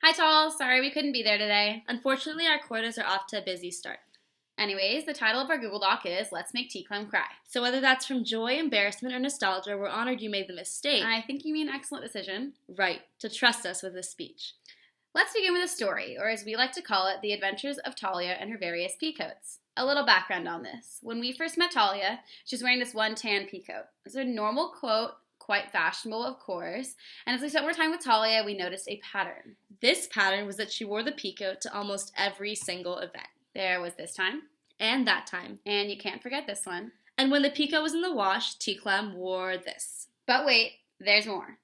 Hi, Tall. Sorry we couldn't be there today. Unfortunately, our quarters are off to a busy start. Anyways, the title of our Google Doc is Let's Make T-Clem Cry. So whether that's from joy, embarrassment, or nostalgia, we're honored you made the mistake. I think you mean excellent decision. Right, to trust us with this speech. Let's begin with a story, or as we like to call it, the adventures of Talia and her various peacoats. A little background on this. When we first met Talia, she was wearing this one tan peacoat. It's a normal quote, quite fashionable, of course, and as we spent more time with Talia, we noticed a pattern. This pattern was that she wore the peacoat to almost every single event. There was this time. And that time. And you can't forget this one. And when the peacoat was in the wash, T-Clem wore this. But wait, there's more.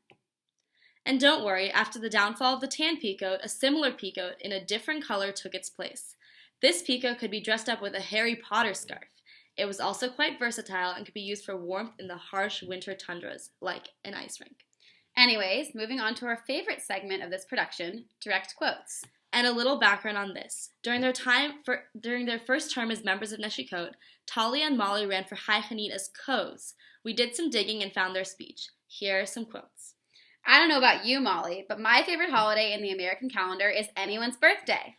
And don't worry, after the downfall of the tan peacoat, a similar peacoat in a different color took its place. This peacoat could be dressed up with a Harry Potter scarf. It was also quite versatile and could be used for warmth in the harsh winter tundras, like an ice rink. Anyways, moving on to our favorite segment of this production, direct quotes. And a little background on this. During their first term as members of Neshikot, Talia and Molly ran for High Hanit as co's. We did some digging and found their speech. Here are some quotes. I don't know about you, Molly, but my favorite holiday in the American calendar is anyone's birthday.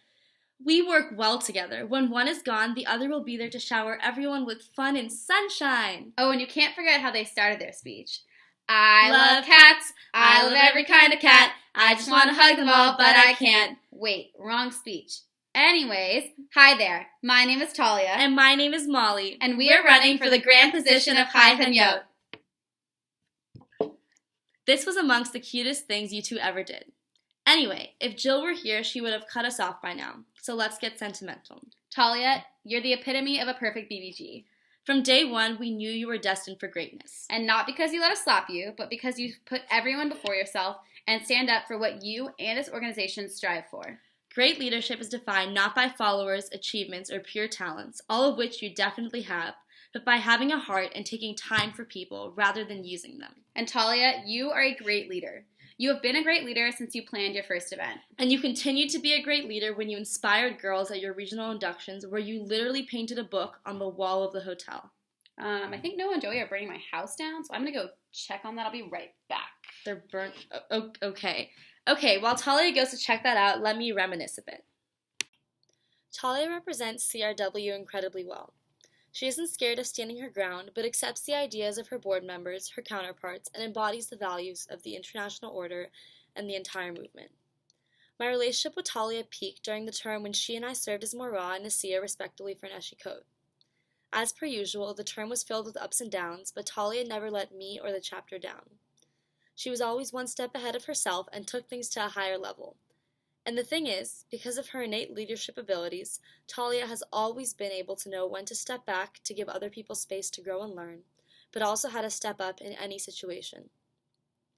We work well together. When one is gone, the other will be there to shower everyone with fun and sunshine. Oh, and you can't forget how they started their speech. I love cats. I love every kind of cat. I just want to hug them all, but I can't. Wait, wrong speech. Anyways, hi there. My name is Talia. And my name is Molly. And we are running for the grand position of High Hanyot. This was amongst the cutest things you two ever did. Anyway, if Jill were here, she would have cut us off by now. So let's get sentimental. Talia, you're the epitome of a perfect BBG. From day one, we knew you were destined for greatness. And not because you let us slap you, but because you put everyone before yourself and stand up for what you and this organization strive for. Great leadership is defined not by followers, achievements, or pure talents, all of which you definitely have, but by having a heart and taking time for people rather than using them. And Talia, you are a great leader. You have been a great leader since you planned your first event. And you continue to be a great leader when you inspired girls at your regional inductions where you literally painted a book on the wall of the hotel. I think Noah and Joey are burning my house down, so I'm going to go check on that. I'll be right back. They're burnt. Okay. Okay, while Talia goes to check that out, let me reminisce a bit. Talia represents CRW incredibly well. She isn't scared of standing her ground, but accepts the ideas of her board members, her counterparts, and embodies the values of the international order and the entire movement. My relationship with Talia peaked during the term when she and I served as Morah and Nasia respectively for Neshikot. As per usual, the term was filled with ups and downs, but Talia never let me or the chapter down. She was always one step ahead of herself and took things to a higher level. And the thing is, because of her innate leadership abilities, Talia has always been able to know when to step back to give other people space to grow and learn, but also how to step up in any situation.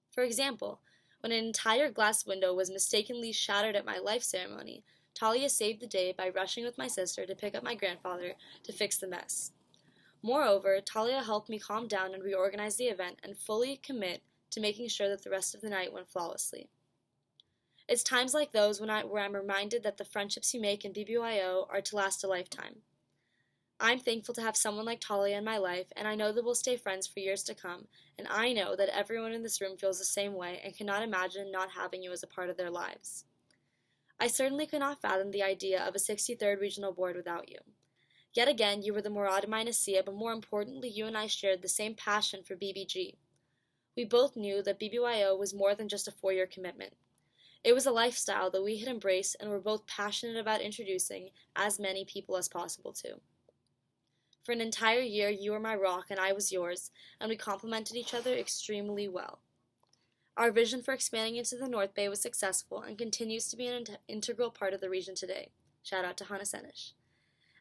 For example, when an entire glass window was mistakenly shattered at my life ceremony, Talia saved the day by rushing with my sister to pick up my grandfather to fix the mess. Moreover, Talia helped me calm down and reorganize the event and fully commit to making sure that the rest of the night went flawlessly. It's times like those where I'm reminded that the friendships you make in BBYO are to last a lifetime. I'm thankful to have someone like Talia in my life, and I know that we'll stay friends for years to come, and I know that everyone in this room feels the same way and cannot imagine not having you as a part of their lives. I certainly could not fathom the idea of a 63rd Regional Board without you. Yet again, you were the Murad of my Nasia, but more importantly, you and I shared the same passion for BBG. We both knew that BBYO was more than just a 4-year commitment. It was a lifestyle that we had embraced and were both passionate about introducing as many people as possible to. For an entire year, you were my rock and I was yours, and we complemented each other extremely well. Our vision for expanding into the North Bay was successful and continues to be an integral part of the region today. Shout out to Hannah Senish.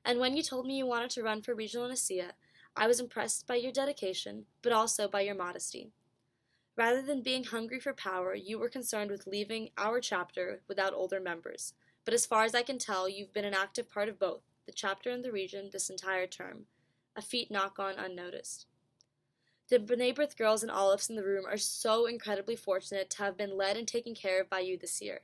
And when you told me you wanted to run for Regional Nasia, I was impressed by your dedication, but also by your modesty. Rather than being hungry for power, you were concerned with leaving our chapter without older members. But as far as I can tell, you've been an active part of both, the chapter and the region, this entire term. A feat not gone unnoticed. The B'nai B'rith girls and Olives in the room are so incredibly fortunate to have been led and taken care of by you this year.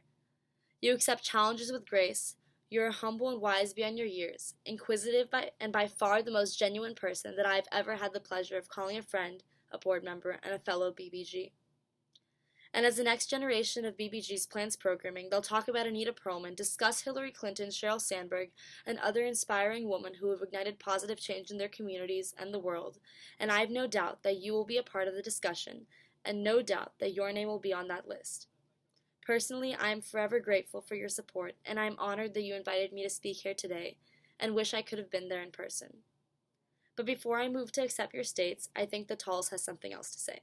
You accept challenges with grace. You are humble and wise beyond your years, inquisitive and by far the most genuine person that I have ever had the pleasure of calling a friend, a board member, and a fellow BBG. And as the next generation of BBG's plans programming, they'll talk about Anita Perlman, discuss Hillary Clinton, Sheryl Sandberg, and other inspiring women who have ignited positive change in their communities and the world. And I have no doubt that you will be a part of the discussion, and no doubt that your name will be on that list. Personally, I am forever grateful for your support, and I am honored that you invited me to speak here today, and wish I could have been there in person. But before I move to accept your states, I think the Talls has something else to say.